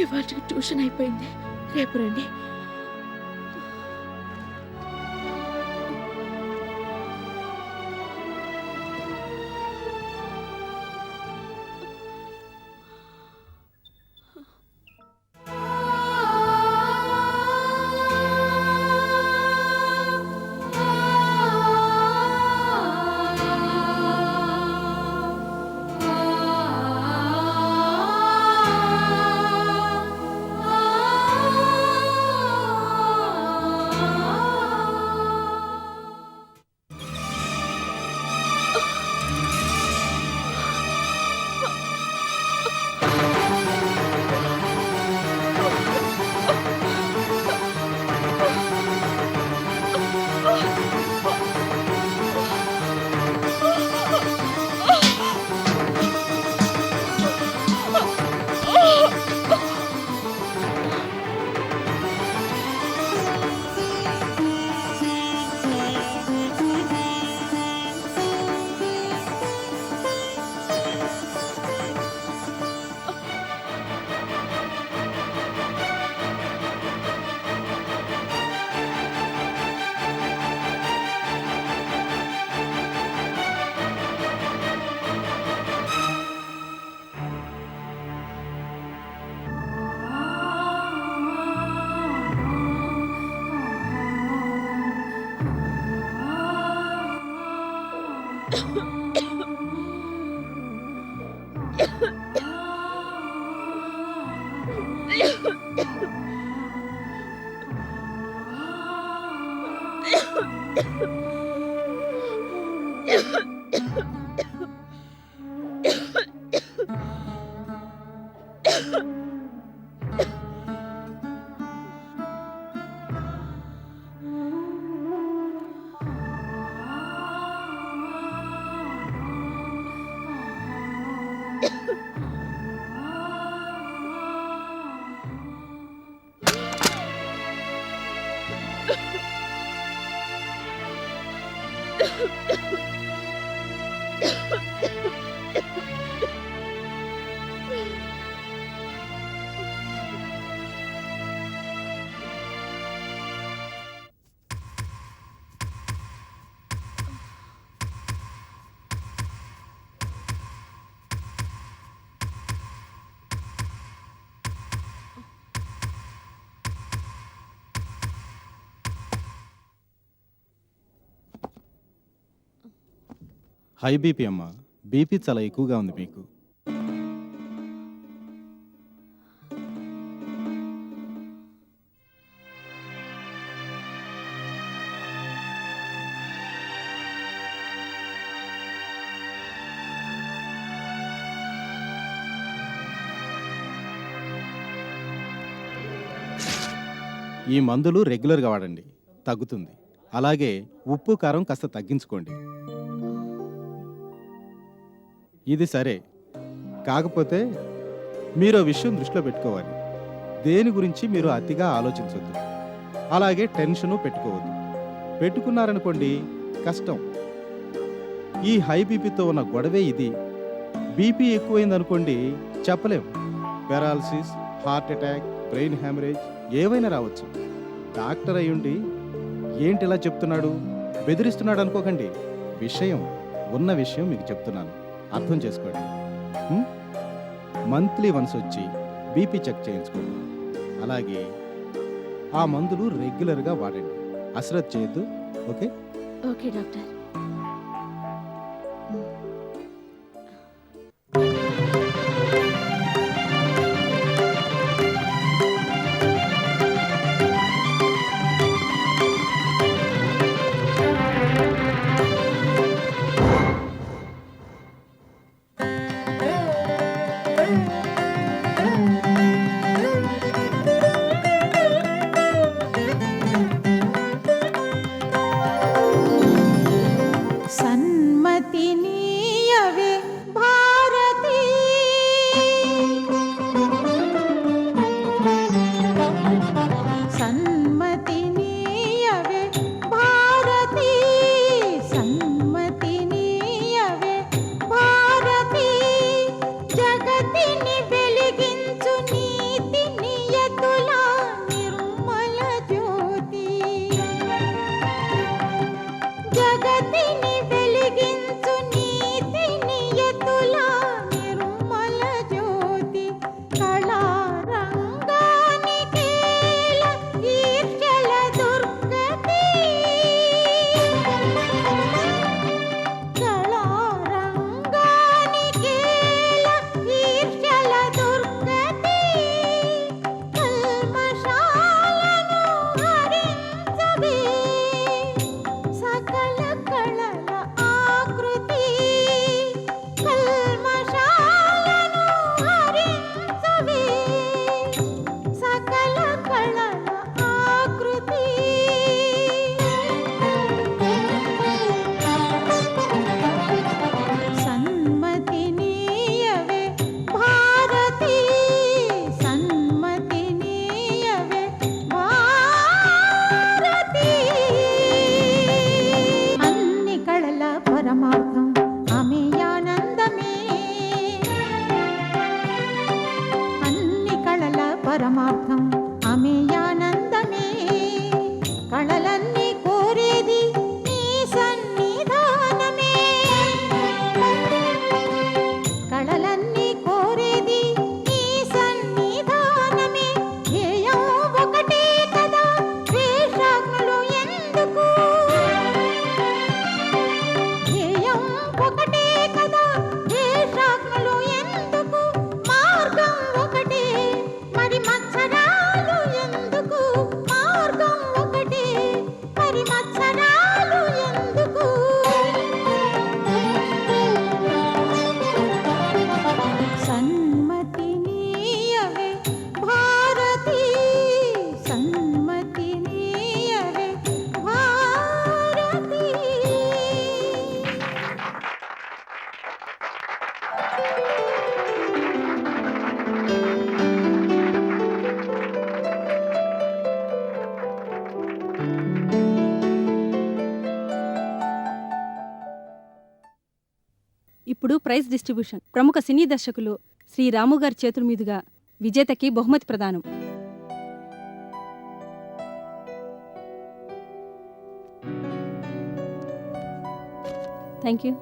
ఇవాళకి ట్యూషన్ అయిపోయింది. రేపు రండి. హై బీపీ అమ్మ. బీపీ చాలా ఎక్కువగా ఉంది మీకు. ఈ మందులు రెగ్యులర్గా వాడండి, తగ్గుతుంది. అలాగే ఉప్పు కారం కాస్త తగ్గించుకోండి. ఇది సరే, కాకపోతే మీరు విషయం దృష్టిలో పెట్టుకోవాలి. దేని గురించి మీరు అతిగా ఆలోచించవద్దు, అలాగే టెన్షను పెట్టుకోవద్దు. పెట్టుకున్నారనుకోండి కష్టం. ఈ హై బీపీతో ఉన్న గొడవే ఇది. బీపీ ఎక్కువైందనుకోండి చెప్పలేం. Paralysis, heart attack, brain haemorrhage ఏవైనా రావచ్చు. డాక్టర్ అయ్యుండి ఏంటి ఇలా చెప్తున్నాడు, బెదిరిస్తున్నాడు అనుకోకండి. ఉన్న విషయం మీకు చెప్తున్నాను, అర్థం చేసుకోండి. మంత్లీ వన్స్ వచ్చి బీపీ చెక్ చేయించుకోండి. అలాగే ఆ మందులు రెగ్యులర్గా వాడండి, అశ్రద్ధ చేయొద్దు. ఓకే? Okay doctor. ఇప్పుడు ప్రైజ్ డిస్ట్రిబ్యూషన్. ప్రముఖ సినీ దర్శకులు శ్రీ రాము గారి చేతుల మీదుగా విజేతకి బహుమతి ప్రదానం. Thank you.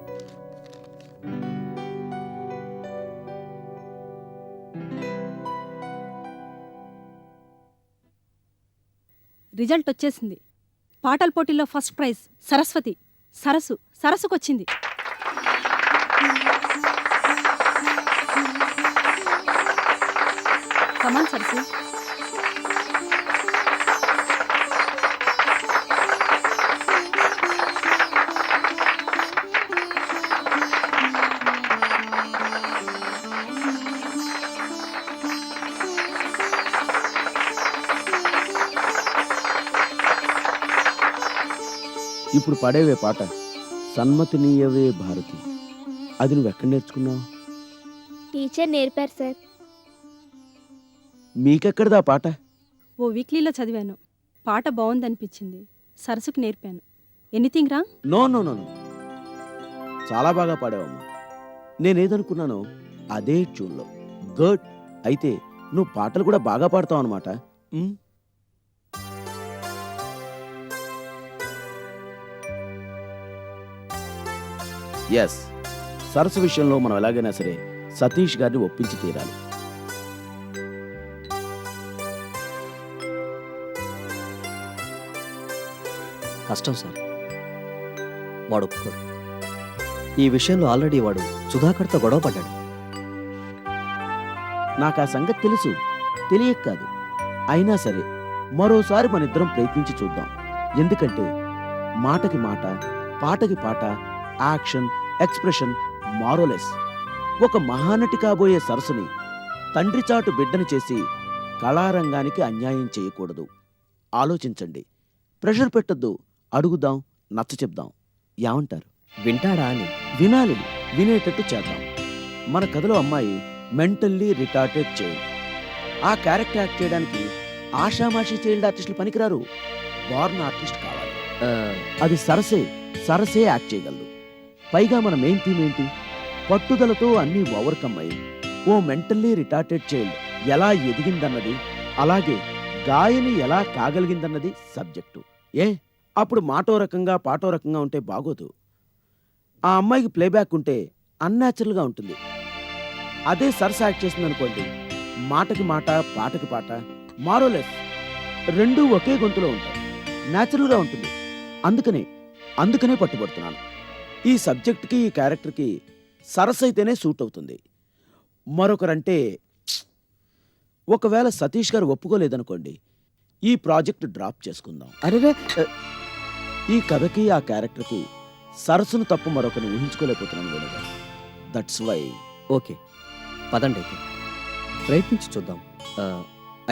రిజల్ట్ వచ్చేసింది. పాటల పోటీల్లో ఫస్ట్ ప్రైజ్ సరస్వతి. సరస్సుకొచ్చింది. కమాన్ సరస్సు. ఇప్పుడు పడేవే పాట సన్మతి నీయవే భారతి. అది నువ్వెక్కడ నేర్చుకున్నావు? టీచర్ నేర్పారు సార్. మీకెక్కడదా పాట? ఓ వీక్లీలో చదివాను. పాట బాగుందనిపించింది. సరస్సుకు నేర్పాను. ఎనీథింగ్ రా? నో నో నో నో, చాలా బాగా పాడావమ్మా. నేనేదనుకున్నానో అదే ట్యూన్లో. గుడ్. అయితే నువ్వు పాటలు కూడా బాగా పాడతావు అనమాట. ఎస్, సరస్సు విషయంలో మనం ఎలాగైనా సరే సతీష్ గారిని ఒప్పించి తీరాలి. కష్టం సార్, వాడు ఒప్పుకోడు. ఈ విషయంలో ఆల్రెడీ వాడు సుధాకర్తో గొడవ పడ్డాడు. నాకు ఆ సంగతి తెలుసు, తెలియక కాదు. అయినా సరే మరోసారి మన ఇద్దరం ప్రయత్నించి చూద్దాం. ఎందుకంటే మాటకి మాట, పాటకి పాట, యాక్షన్, ఎక్స్ప్రెషన్, మారోలెస్. ఒక మహానటి కాబోయే సరస్సుని తండ్రి చాటు బిడ్డని చేసి కళారంగానికి అన్యాయం చేయకూడదు. ఆలోచించండి. ప్రెషర్ పెట్టొద్దు. అడుగుదాం, నచ్చ చెప్దాం. ఏమంటారు? వింటాడా అని? వినాలి, వినేటట్టు చేద్దాం. మన కథలో అమ్మాయి మెంటల్లీ రిటార్టెడ్ చైల్డ్. ఆ క్యారెక్టర్ యాక్ట్ చేయడానికి ఆషామాషి చైల్డ్ ఆర్టిస్టులు పనికిరారు. బార్న్ ఆర్టిస్ట్ కావాలి. అది సరసే యాక్ట్ చేయగలదు. పైగా మన మెయిన్ థీమ్ ఏంటి? పట్టుదలతో అన్నీ ఓవర్కమ్ అయ్యి ఓ మెంటల్లీ రిటార్టెడ్ చైల్డ్ ఎలా ఎదిగిందన్నది, అలాగే గాయని ఎలా కాగలిగిందన్నది సబ్జెక్టు. అప్పుడు మాటో రకంగా పాటో రకంగా ఉంటే బాగోదు. ఆ అమ్మాయికి ప్లేబ్యాక్ ఉంటే అన్యాచురల్గా ఉంటుంది. అదే సరస యాక్ట్ చేసిందనుకోండి, మాటకి మాట, పాటకి పాట, మారోలెస్ రెండూ ఒకే గొంతులో ఉంటాయి. న్యాచురల్గా ఉంటుంది. అందుకనే పట్టుబడుతున్నాను. ఈ సబ్జెక్ట్కి, ఈ క్యారెక్టర్కి సరస్ అయితేనే సూట్ అవుతుంది. మరొకరంటే ఒకవేళ సతీష్ గారు ఒప్పుకోలేదనుకోండి, ఈ ప్రాజెక్ట్ డ్రాప్ చేసుకుందాం. అరే, ఈ కథకి, ఆ క్యారెక్టర్కి సరస్సును తప్ప మరొకరిని ఊహించుకోలేకపోతున్నాను వేణుగా. That's why. ఓకే, పదండి అయితే ప్రయత్నించి చూద్దాం.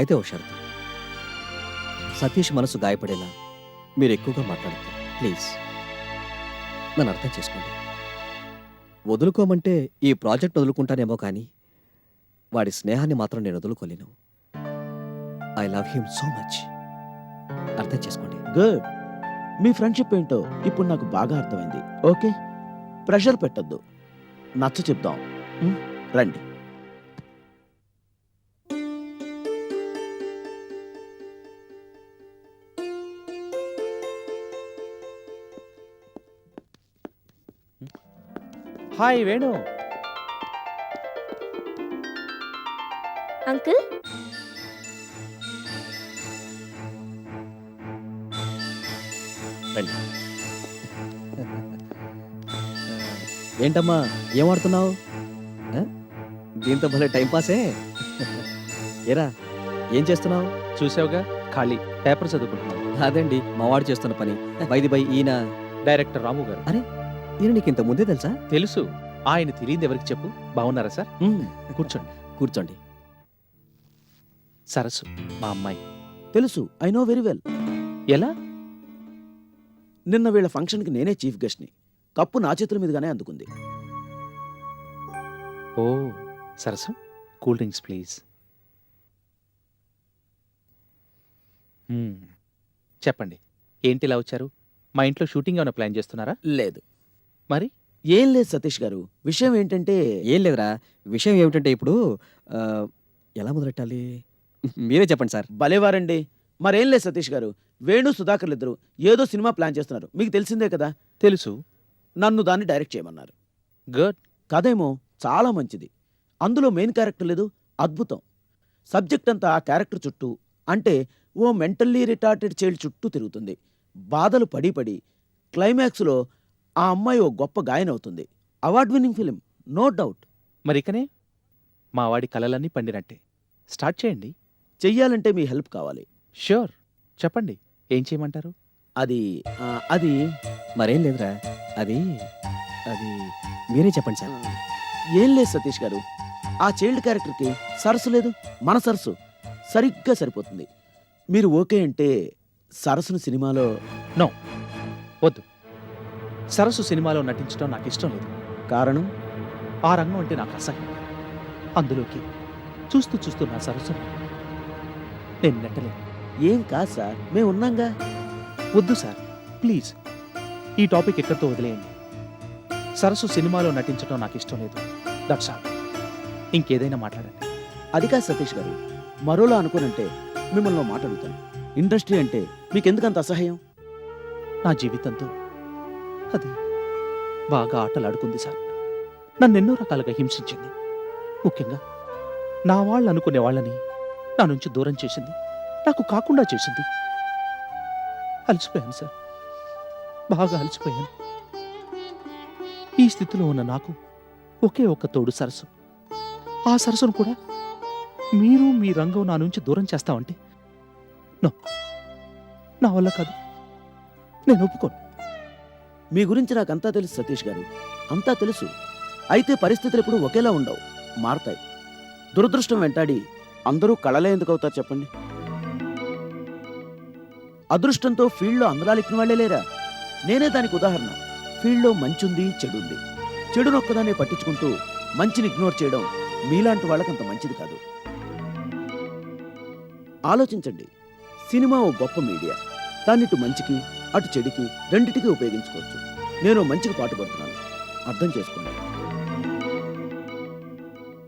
అయితే ఓ షరతు. సతీష్ మనసు గాయపడేలా మీరు ఎక్కువగా మాట్లాడుతారు. ప్లీజ్ నన్ను అర్థం చేసుకోండి. వదులుకోమంటే ఈ ప్రాజెక్ట్ వదులుకుంటానేమో కానీ వాడి స్నేహాన్ని మాత్రం నేను వదులుకోలేను. I love him so much. అర్థం చేసుకోండి. గుడ్. మీ ఫ్రెండ్షిప్ ఏంటో ఇప్పుడు నాకు బాగా అర్థమైంది. ఓకే, ప్రెషర్ పెట్టద్దు, నచ్చ చెప్దాం. రండి. హాయ్ వేణు. అంకుల్, రండి. ఏంటమ్మా, ఏం ఆడుతున్నావు? దీంతో భలే టైంపాసే. ఏరా, ఏం చేస్తున్నావు? చూసావుగా, ఖాళీ పేపర్ చదువుకుంటున్నాను. అదేండి మావాడు చేస్తున్న పని. బై ఈయన డైరెక్టర్ రాము గారు. ఈయన నీకు ఇంత ముందే తెలుసా? తెలుసు. ఆయన తెలియదు ఎవరికి చెప్పు. బాగున్నారా సార్? కూర్చోండి. కూర్చోండి. సరస్సు మా అమ్మాయి. తెలుసు, ఐ నో వెరీ వెల్. ఎలా? నిన్న వీళ్ళ ఫంక్షన్కి నేనే చీఫ్ గెస్ట్ని. కప్పు నా చేతుల మీదుగానే అందుకుంది. ఓ సరసు కూల్ డ్రింక్స్ ప్లీజ్. చెప్పండి, ఏంటి ఇలా వచ్చారు? మా ఇంట్లో షూటింగ్ ఏమైనా ప్లాన్ చేస్తున్నారా? లేదు. మరి ఏం లేదు సతీష్ గారు, విషయం ఏంటంటే ఏం లేదురా, విషయం ఏమిటంటే ఇప్పుడు ఆ, ఎలా మొదలెట్టాలి? మీరే చెప్పండి సార్. భలేవారండి. మరేం లేదు సతీష్ గారు, వేణు సుధాకర్లు ఇద్దరు ఏదో సినిమా ప్లాన్ చేస్తున్నారు, మీకు తెలిసిందే కదా. తెలుసు. నన్ను దాన్ని డైరెక్ట్ చేయమన్నారు. గుడ్. కథేమో చాలా మంచిది, అందులో మెయిన్ క్యారెక్టర్ లేదు, అద్భుతం. సబ్జెక్ట్ అంతా ఆ క్యారెక్టర్ చుట్టూ, అంటే ఓ మెంటల్లీ రిటార్టెడ్ చైల్డ్ చుట్టూ తిరుగుతుంది. బాధలు పడి పడి క్లైమాక్స్లో ఆ అమ్మాయి ఓ గొప్ప గాయన అవుతుంది. Award winning film, no doubt. మరి ఇకనే మా వాడి కలలన్నీ పండినట్టే. స్టార్ట్ చేయండి. చెయ్యాలంటే మీ హెల్ప్ కావాలి. ష్యూర్, చెప్పండి, ఏం చేయమంటారు? అది అది మరేం లేదురా, అది అది మీరే చెప్పండి సార్. ఏం లేదు సతీష్ గారు, ఆ చైల్డ్ క్యారెక్టర్కి సరస్సు లేదు, మన సరస్సు సరిగ్గా సరిపోతుంది. మీరు ఓకే అంటే సరస్సును సినిమాలో. నో, వద్దు. సరస్సు సినిమాలో నటించడం నాకు ఇష్టం లేదు. కారణం? ఆ రంగం అంటే నాకు అసహ్యం. అందులోకి చూస్తూ చూస్తూ నా సరస్సు నేను నెట్టలేను. ఏం కాదు సార్, మేము ఉన్నాంగా. వద్దు సార్, ప్లీజ్ ఈ టాపిక్ ఎక్కడితో వదిలేయండి. సరస్సు సినిమాలో నటించడం నాకు ఇష్టం లేదు. That's all. ఇంకేదైనా మాట్లాడండి. అది కాదు సతీష్ గారు, మరోలా అనుకోనంటే మిమ్మల్ని ఓ మాట అడుగుతాను. ఇండస్ట్రీ అంటే మీకెందుకంత అసహ్యం? నా జీవితంతో అది బాగా ఆటలాడుకుంది సార్. నన్ను ఎన్నో రకాలుగా హింసించింది. ముఖ్యంగా నా వాళ్ళు అనుకునే వాళ్ళని నా నుంచి దూరం చేసింది, నాకు కాకుండా చేసింది. అలసిపోయాను సార్, బాగా అలసిపోయాను. ఈ స్థితిలో ఉన్న నాకు ఒకే ఒక్క తోడు సరస్సు. ఆ సరస్సును కూడా మీరు మీ రంగం నా నుంచి దూరం చేస్తామంటే నో, నా వల్ల కాదు. నేను ఒప్పుకోను. మీ గురించి నాకంతా తెలుసు సతీష్ గారు, అంతా తెలుసు. అయితే పరిస్థితులు ఎప్పుడు ఒకేలా ఉండవు, మారతాయి. దురదృష్టం వెంటాడి అందరూ కళలే ఎందుకు అవుతారు చెప్పండి? అదృష్టంతో ఫీల్డ్లో అందరాలిక్కిన వాళ్లే లేరా? నేనే దానికి ఉదాహరణ. ఫీల్డ్లో మంచుంది, చెడుంది. చెడునొక్కదాన్ని పట్టించుకుంటూ మంచిని ఇగ్నోర్ చేయడం మీలాంటి వాళ్ళకంత మంచిది కాదు. ఆలోచించండి, సినిమా ఓ గొప్ప మీడియా. దాన్ని ఇటు మంచికి అటు చెడుకి రెండిటికి ఉపయోగించుకోవచ్చు. నేను మంచికి పాటుపడుతున్నాను, అర్థం చేసుకోండి.